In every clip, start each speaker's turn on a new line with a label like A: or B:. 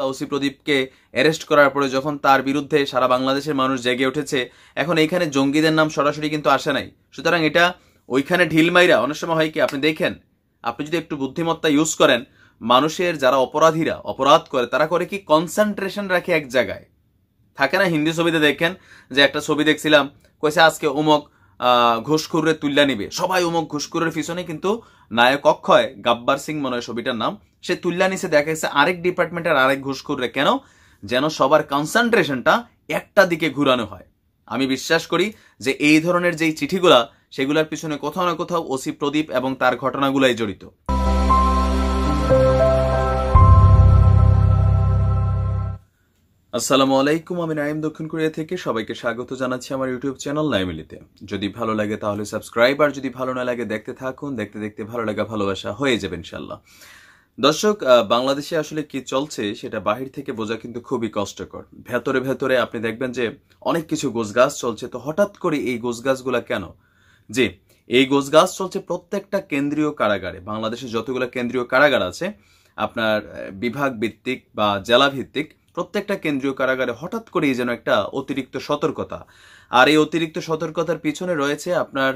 A: OC প্রদীপকে arrest করার পরে যখন তার বিরুদ্ধে সারা বাংলাদেশের মানুষ জেগে উঠেছে, এখন এইখানে জঙ্গিদের নাম সরাসরি কিন্তু আসে নাই। সুতরাং এটা ওইখানে ঢিলমাইরা অনেক সময় হয় কি, আপনি দেখেন, আপনি যদি একটু বুদ্ধিমত্তা ইউজ করেন, মানুষের যারা অপরাধীরা অপরাধ করে তারা করে কি কনসেন্ট্রেশন রাখে এক জায়গায়। থাকে না হিন্দি ছবিতে দেখেন যে একটা ছবি দেখছিলাম, কইছে আজকে অমুক ঘুষখুরে তুল্লা নিবে, সবাই অমুক ঘুষখুরের পিছনে, কিন্তু নায়ক অক্ষয়, গাব্বার সিং মনে হয় ছবিটার নাম, সে তুল্লা নিচে দেখা গেছে আরেক ডিপার্টমেন্টের আরেক ঘুষখুরে। কেন? যেন সবার কনসেন্ট্রেশনটা একটা দিকে ঘুরানো হয়। আমি বিশ্বাস করি যে এই ধরনের যেই চিঠিগুলা, সেগুলোর পিছনে কোথাও না কোথাও ওসি প্রদীপ এবং তার ঘটনাগুলাই জড়িত। আসসালামু আলাইকুম, আমি নাইম দক্ষিণ কোরিয়া থেকে সবাইকে স্বাগত জানাচ্ছি আমার ইউটিউব চ্যানেল নাইমিলিতে। যদি ভালো লাগে তাহলে সাবস্ক্রাইব, আর যদি ভালো না লাগে দেখতে থাকুন, দেখতে দেখতে ভালো লাগা ভালোবাসা হয়ে যাবে ইনশাল্লাহ। দর্শক, বাংলাদেশে আসলে কি চলছে সেটা বাহির থেকে বোঝা কিন্তু খুবই কষ্টকর। ভেতরে ভেতরে আপনি দেখবেন যে অনেক কিছু গোছগাছ চলছে। তো হঠাৎ করে এই গোছগাছগুলা কেন? যে এই গোছগাছ চলছে প্রত্যেকটা কেন্দ্রীয় কারাগারে। বাংলাদেশে যতগুলো কেন্দ্রীয় কারাগার আছে, আপনার বিভাগ ভিত্তিক বা জেলা ভিত্তিক প্রত্যেকটা কেন্দ্রীয় কারাগারে হঠাৎ করেই যেন একটা অতিরিক্ত সতর্কতা। আর এই অতিরিক্ত সতর্কতার পিছনে রয়েছে আপনার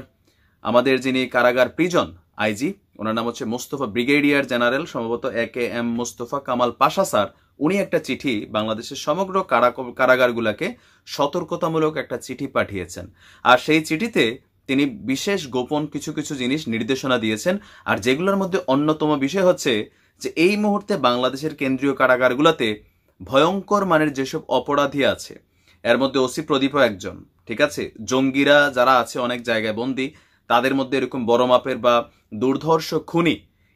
A: আমাদের যিনি কারাগার প্রিজন আইজি, ওনার নাম হচ্ছে মোস্তফা, ব্রিগেডিয়ার জেনারেল সম্ভবত AKM মোস্তফা কামাল পাশা স্যার। উনি একটা চিঠি বাংলাদেশের সমগ্র কারাগারগুলোকে সতর্কতামূলক একটা চিঠি পাঠিয়েছেন। আর সেই চিঠিতে তিনি বিশেষ গোপন কিছু কিছু জিনিস নির্দেশনা দিয়েছেন। আর যেগুলোর মধ্যে অন্যতম বিষয় হচ্ছে যে এই মুহূর্তে বাংলাদেশের কেন্দ্রীয় কারাগারগুলোতে ভয়ঙ্কর মানের যেসব অপরাধী আছে, এর মধ্যে ওসি প্রদীপও একজন, ঠিক আছে। জঙ্গিরা যারা আছে অনেক জায়গায় বন্দী, তাদের মধ্যে এরকম বড় মাপের বা দুর্ধর্ষ খুনি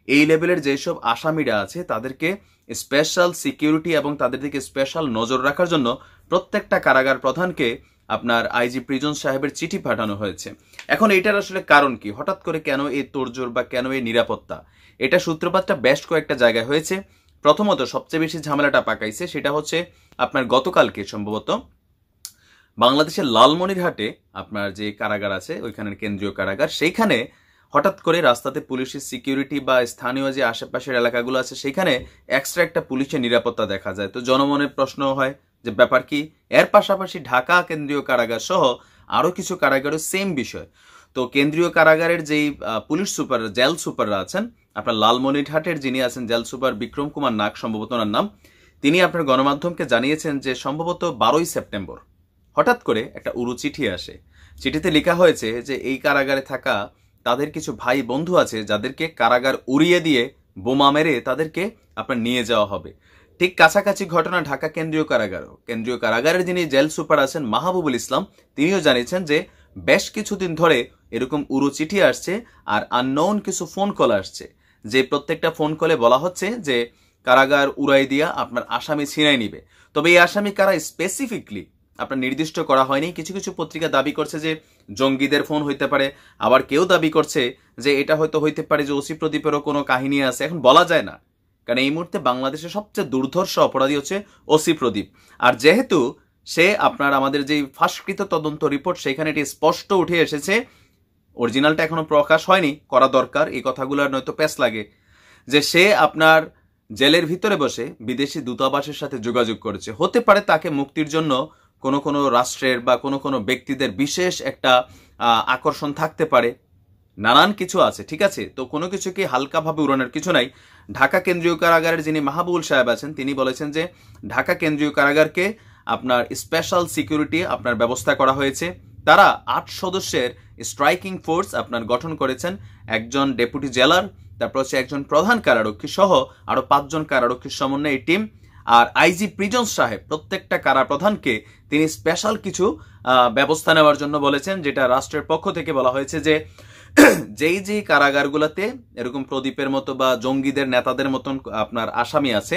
A: এই লেভেলের যেসব আসামিরা আছে, তাদেরকে স্পেশাল সিকিউরিটি এবং তাদের দিকে স্পেশাল নজর রাখার জন্য প্রত্যেকটা কারাগার প্রধানকে আপনার আইজি প্রিজন সাহেবের চিঠি পাঠানো হয়েছে। এখন এইটার আসলে কারণ কি? হঠাৎ করে কেন এই তোড়জোড় বা কেন এই নিরাপত্তা? এটা সূত্রপাতটা বেশ কয়েকটা জায়গায় হয়েছে। প্রথমত সবচেয়ে বেশি ঝামেলাটা পাকাইছে সেটা হচ্ছে আপনার গতকালকে সম্ভবত বাংলাদেশের লালমনিরহাটে আপনার যে কারাগার আছে, ওইখানের কেন্দ্রীয় কারাগার, সেইখানে হঠাৎ করে রাস্তাতে পুলিশের সিকিউরিটি বা স্থানীয় যে আশেপাশের এলাকাগুলো আছে সেখানে এক্সট্রা একটা পুলিশের নিরাপত্তা দেখা যায়। তো জনমনের প্রশ্ন হয় যে ব্যাপার কি? এর পাশাপাশি ঢাকা কেন্দ্রীয় কারাগার সহ আরো কিছু কারাগারের সেম বিষয়। তো কেন্দ্রীয় কারাগারের যেই পুলিশ সুপার, জেল সুপাররা আছেন, আপনার লালমনিরহাটের যিনি আছেন জেল সুপার বিক্রম কুমার নাগ সম্ভবত ওনার নাম, তিনি আপনার গণমাধ্যমকে জানিয়েছেন যে সম্ভবত 12ই সেপ্টেম্বর হঠাৎ করে একটা উড়ু চিঠি আসে। চিঠিতে লেখা হয়েছে যে এই কারাগারে থাকা তাদের কিছু ভাই বন্ধু আছে যাদেরকে কারাগার উড়িয়ে দিয়ে বোমা মেরে তাদেরকে আপনার নিয়ে যাওয়া হবে। ঠিক কাছাকাছি ঘটনা ঢাকা কেন্দ্রীয় কারাগারও। কেন্দ্রীয় কারাগারের যিনি জেল সুপার আছেন মাহবুবুল ইসলাম, তিনিও জানিয়েছেন যে বেশ কিছুদিন ধরে এরকম উড়ু চিঠি আসছে আর আননোন কিছু ফোন কল আসছে, যে প্রত্যেকটা ফোন কলে বলা হচ্ছে যে কারাগার উড়াই দিয়া আপনার আসামি ছিনাই নিবে। তবে এই আসামি কারা স্পেসিফিকলি আপনার নির্দিষ্ট করা হয়নি। কিছু কিছু পত্রিকা দাবি করছে যে জঙ্গিদের ফোন হইতে পারে, আবার কেউ দাবি করছে যে এটা হয়তো হইতে পারে যে ওসি প্রদীপেরও কোনো কাহিনী আছে। এখন বলা যায় না, কারণ এই মুহূর্তে বাংলাদেশের সবচেয়ে দুর্ধর্ষ অপরাধী হচ্ছে ওসি প্রদীপ। আর যেহেতু সে আপনার আমাদের যে ফাঁসকৃত তদন্ত রিপোর্ট, সেখানে এটি স্পষ্ট উঠে এসেছে, অরিজিনালটা এখনো প্রকাশ হয়নি, করা দরকার, এই কথাগুলোর নয়তো প্যাস লাগে, যে সে আপনার জেলের ভিতরে বসে বিদেশি দূতাবাসের সাথে যোগাযোগ করেছে। হতে পারে তাকে মুক্তির জন্য কোনো কোনো রাষ্ট্রের বা কোনো কোনো ব্যক্তিদের বিশেষ একটা আকর্ষণ থাকতে পারে, নানান কিছু আছে, ঠিক আছে। তো কোনো কিছুকে হালকাভাবে উড়ানোর কিছু নাই। ঢাকা কেন্দ্রীয় কারাগারের যিনি মাহবুবুল সাহেব আছেন, তিনি বলেছেন যে ঢাকা কেন্দ্রীয় কারাগারকে আপনার স্পেশাল সিকিউরিটি আপনার ব্যবস্থা করা হয়েছে। তারা 8 সদস্যের স্ট্রাইকিং ফোর্স আপনার গঠন করেছেন, একজন ডেপুটি জেলার, তারপর হচ্ছে একজন প্রধান কারারক্ষী সহ আরো 5 জন কারারক্ষীর সমন্বয়ে এই টিম। আর আইজি প্রিজন সাহেব প্রত্যেকটা কারা প্রধানকে তিনি স্পেশাল কিছু ব্যবস্থা নেওয়ার জন্য বলেছেন, যেটা রাষ্ট্রের পক্ষ থেকে বলা হয়েছে যে যেই যেই কারাগারগুলোতে এরকম প্রদীপের মতো বা জঙ্গিদের নেতাদের মতন আপনার আসামি আছে,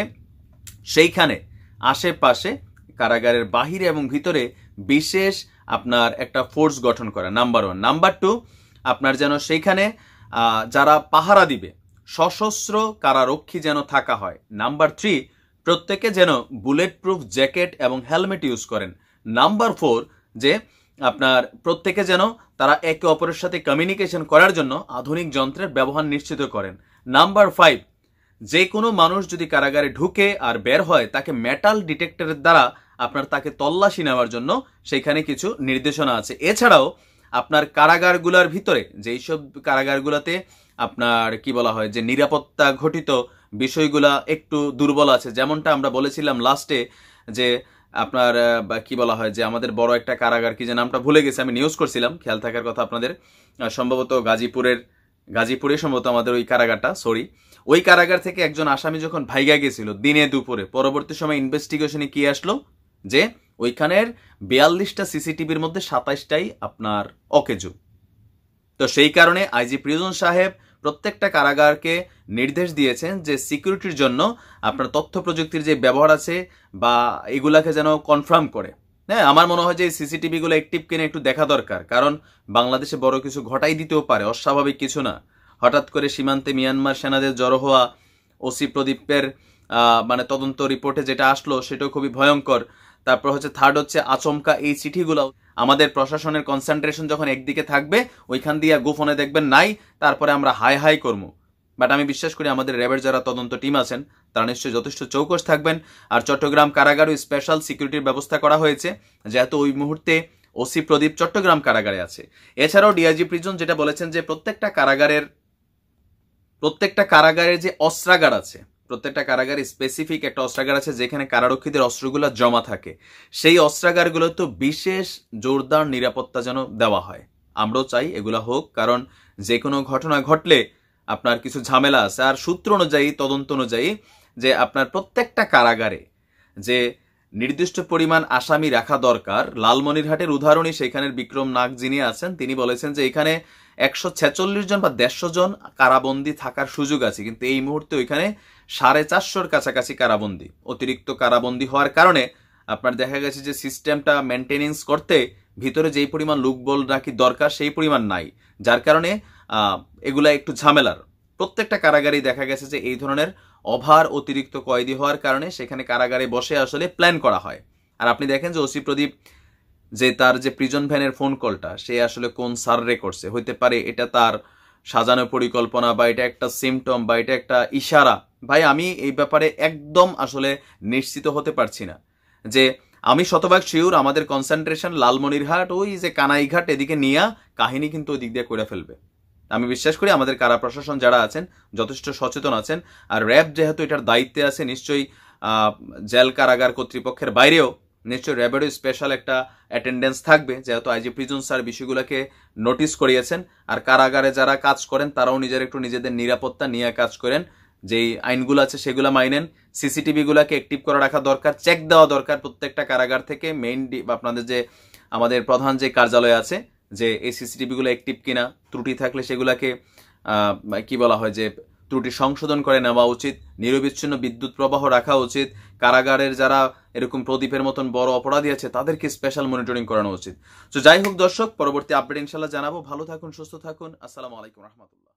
A: সেইখানে আশেপাশে কারাগারের বাহিরে এবং ভিতরে বিশেষ আপনার একটা ফোর্স গঠন করা, নাম্বার 1। নাম্বার 2, আপনার যেন সেইখানে যারা পাহারা দিবে সশস্ত্র কারারক্ষী যেন থাকা হয়। নাম্বার 3, প্রত্যেকে যেন বুলেট প্রুফ জ্যাকেট এবং হেলমেট ইউজ করেন। নাম্বার 4, যে আপনার প্রত্যেকে যেন তারা একে অপরের সাথে কমিউনিকেশন করার জন্য আধুনিক যন্ত্রের ব্যবহার নিশ্চিত করেন। নাম্বার 5, যে কোনো মানুষ যদি কারাগারে ঢুকে আর বের হয় তাকে মেটাল ডিটেক্টরের দ্বারা আপনার তাকে তল্লাশি নেওয়ার জন্য সেখানে কিছু নির্দেশনা আছে। এছাড়াও আপনার কারাগারগুলোর ভিতরে যেই সব কারাগারগুলোতে আপনার কি বলা হয় যে নিরাপত্তা ঘটিত বিষয়গুলা একটু দুর্বল আছে, যেমনটা আমরা বলেছিলাম লাস্টে যে আপনার কি বলা হয় যে আমাদের বড় একটা কারাগার, কি যে নামটা ভুলে গেছে, আমি নিউজ করছিলাম, খেয়াল থাকার কথা আপনাদের, সম্ভবত গাজীপুরে সম্ভবত আমাদের ওই কারাগারটা, সরি, ওই কারাগার থেকে একজন আসামি যখন ভাইগা গেছিল দিনে দুপুরে, পরবর্তী সময় ইনভেস্টিগেশনে কি আসলো যে ওইখানের 42টা সিসিটিভির মধ্যে 27টাই আপনার অকেজো। তো সেই কারণে আইজি প্রিজন সাহেব প্রত্যেকটা কারাগারকে নির্দেশ দিয়েছেন যে সিকিউরিটির জন্য আপনার তথ্য প্রযুক্তির যে ব্যবহার আছে বা এগুলাকে যেন কনফার্ম করে। হ্যাঁ, আমার মনে হয় যে সিসিটিভি গুলো অ্যাক্টিভ কিনে একটু দেখা দরকার, কারণ বাংলাদেশে বড় কিছু ঘটাই দিতেও পারে, অস্বাভাবিক কিছু না। হঠাৎ করে সীমান্তে মিয়ানমার সেনাদের জড়ো হওয়া, ওসি প্রদীপের মানে তদন্ত রিপোর্টে যেটা আসলো সেটাও খুবই ভয়ঙ্কর। তারপর হচ্ছে থার্ড হচ্ছে আচমকা এই চিঠিগুলো, আমাদের প্রশাসনের কনসেন্ট্রেশন যখন একদিকে থাকবে ওইখান দিয়ে গোপনে দেখবেন নাই, তারপরে আমরা হাই হাই করবো। বাট আমি বিশ্বাস করি আমাদের র্যাবের যারা তদন্ত টিম আছেন তারা নিশ্চয়ই যথেষ্ট চৌকস থাকবেন। আর চট্টগ্রাম কারাগারে স্পেশাল সিকিউরিটির ব্যবস্থা করা হয়েছে, যেহেতু ওই মুহূর্তে ওসি প্রদীপ চট্টগ্রাম কারাগারে আছে। এছাড়াও ডিআইজি প্রিজন যেটা বলেছেন যে প্রত্যেকটা কারাগারের যে অস্ত্রাগার আছে, প্রত্যেকটা কারাগারে স্পেসিফিক একটা অস্ত্রাগার আছে যেখানে কারারক্ষীদের অস্ত্রগুলো জমা থাকে, সেই অস্ত্রাগারগুলো তো বিশেষ জোরদার নিরাপত্তা যেন দেওয়া হয়। আমরাও চাই এগুলা হোক, কারণ যে কোনো ঘটনা ঘটলে আপনার কিছু ঝামেলা আছে। আর সূত্র অনুযায়ী, তদন্ত অনুযায়ী যে আপনার প্রত্যেকটা কারাগারে যে নির্দিষ্ট পরিমাণ আসামি রাখা দরকার, লালমনিরহাটের উদাহরণই সেখানের বিক্রম নাগ যিনি আছেন তিনি বলেছেন যে এখানে 146 জন বা 150 জন কারাবন্দী থাকার সুযোগ আছে, কিন্তু এই মুহূর্তে ওইখানে 450 কাছাকাছি কারাবন্দী। অতিরিক্ত কারাবন্দী হওয়ার কারণে আপনার দেখা গেছে যে সিস্টেমটা মেনটেনেন্স করতে ভিতরে যেই পরিমাণ লোকবল নাকি দরকার সেই পরিমাণ নাই, যার কারণে এগুলা একটু ঝামেলার। প্রত্যেকটা কারাগারেই দেখা গেছে যে এই ধরনের ওভার অতিরিক্ত কয়েদি হওয়ার কারণে সেখানে কারাগারে বসে আসলে প্ল্যান করা হয়। আর আপনি দেখেন যে ওসি প্রদীপ যে তার যে প্রিজন ভ্যানের ফোন কলটা সে আসলে কোন সার্রে করছে, হইতে পারে এটা তার সাজানো পরিকল্পনা বা এটা একটা সিমটম বা এটা একটা ইশারা। ভাই আমি এই ব্যাপারে একদম আসলে নিশ্চিত হতে পারছি না। যে আমি শতভাগ শিওর আমাদের কনসেন্ট্রেশন লালমনিরহাট, ওই যে কানাইঘাট এদিকে নিয়ে কাহিনী কিন্তু ওই দিক দিয়ে করে ফেলবে। আমি বিশ্বাস করি আমাদের কারা প্রশাসন যারা আছেন যথেষ্ট সচেতন আছেন। আর র্যাব যেহেতু এটার দায়িত্বে আছে, নিশ্চয়ই জেল কারাগার কর্তৃপক্ষের বাইরেও নিশ্চয়ই র্যাবেরও স্পেশাল একটা অ্যাটেন্ডেন্স থাকবে, যেহেতু আইজি প্রিজন স্যার বিষয়গুলোকে নোটিস করিয়েছেন। আর কারাগারে যারা কাজ করেন তারাও নিজেদের নিরাপত্তা নিয়ে কাজ করেন, যেই আইনগুলো আছে সেগুলো মাইনেন। সিসিটিভি গুলাকে অ্যাক্টিভ করে রাখা দরকার, চেক দেওয়া দরকার প্রত্যেকটা কারাগার থেকে। আপনাদের যে আমাদের প্রধান যে কার্যালয় আছে যে এই সিসিটিভি গুলো অ্যাক্টিভ কিনা, ত্রুটি থাকলে সেগুলাকে কি বলা হয় যে ত্রুটি সংশোধন করে নেওয়া উচিত। নিরবিচ্ছিন্ন বিদ্যুৎ প্রবাহ রাখা উচিত। কারাগারের যারা এরকম প্রদীপের মতন বড় অপরাধী আছে তাদেরকে স্পেশাল মনিটরিং করানো উচিত। তো যাই হোক দর্শক, পরবর্তী আপডেট ইনশাল্লাহ জানাবো। ভালো থাকুন, সুস্থ থাকুন। আসসালামু আলাইকুম রহমতুল্লাহ।